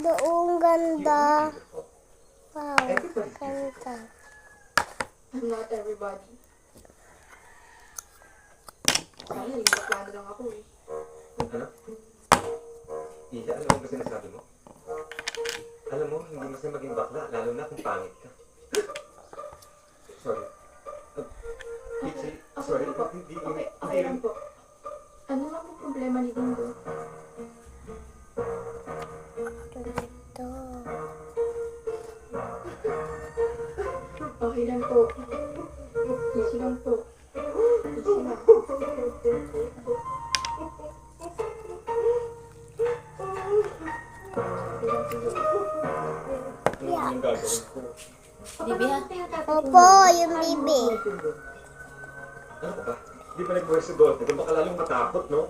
Doong ganda. Wow, ganda. Not everybody. Sana yung baklado lang ako eh. Ano? Iya, alam mo ba sinasabi mo? Alam mo, hindi masaya maging bakla, lalo na kung pangit ka. Sorry. Pichi, sorry, po. hindi, Okay lang po. Ano nga po problema ni Dindo? Dito. Okay lang po. Easy lang po. Easy lang. ano yung gagawin ko? Bibi ha? Opo, yung bibi. Ano ka ba? Di ba nag-voice si Dorothy? Di ba ka lalong matakot, no?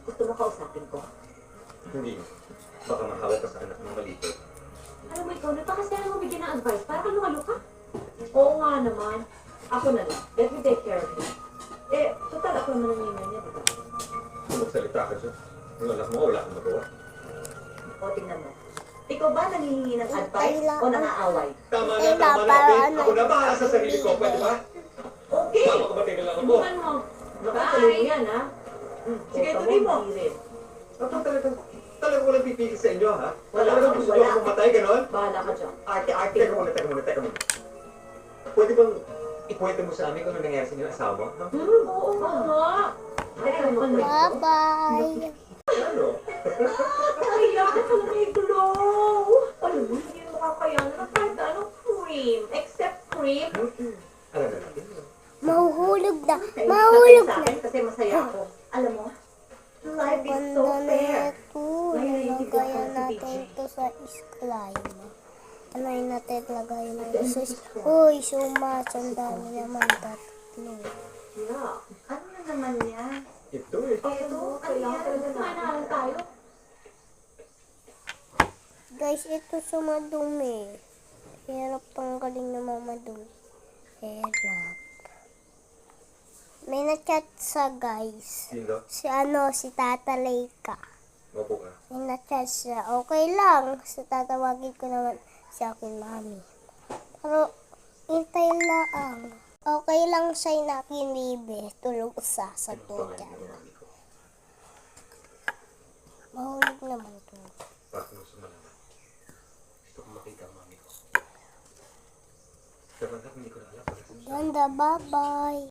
Gusto mo kausapin ko? Hindi. Baka mahawak ka sa anak ng malito. Alam mo ikaw, napakasaya mo bigyan ng advice para ka lumalo ka. Oo nga naman. Ako na lang. Let me take care of him. Eh, total ako naman ang nanay niya, diba? Kung magsalita ka siya, yung anak mo, wala kang magawa. O, tingnan mo. Ikaw ba nangihingi ng advice o nangaaway? Tama Eh, na, para babe. Ako na bahala sa sarili ko, pwede ba? Okay! Tama ka ba, tingnan lang ako. Subukan mo. Nakatuloy mo yan, ha? Sige, tuloy mo. Ako talagang walang pipigil sa inyo, ha? Wala. Talagang gusto Wala. akong mamatay, ganon? Bahala ka dyan. Arte-arte Teka mo. muna. Pwede bang ikwento mo sa amin kung ano nangyari sa inyong asawa? Ha? Oo nga. Teka mo. Bye-bye. Ano? Kaya ka pala may glow. Alam mo, hindi mo kakayanan ng kahit anong cream. Except cream. Alam na natin. Mahuhulog na. Kaya Mahulog sa na. akin kasi masaya ako. Alam mo, life is so Ganda na fair. ito. Nilagay natin ito sa slime. Ano yung natin lagay natin sa Uy, sumas. Ang dami naman. Tatlo. Yeah. Ano na naman yan? Ito eh. Ito, ano yan? Manahalan tayo. Guys, ito sumadumi. Hirap tanggalin na mamadumi. Hirap. May na-chat sa guys. Sino? Si Tata Leica. Mapo ka. May na-chat siya. Okay lang. Tatawagin ko naman si akin mami. Pero, hintay lang. Okay lang siya na kinibe. Tulog sa tuyan. Mahulog naman to. Bakit mo sumalaman? Gusto ko makita ang mami ko. Pero hindi ko na alam. Ganda, bye-bye.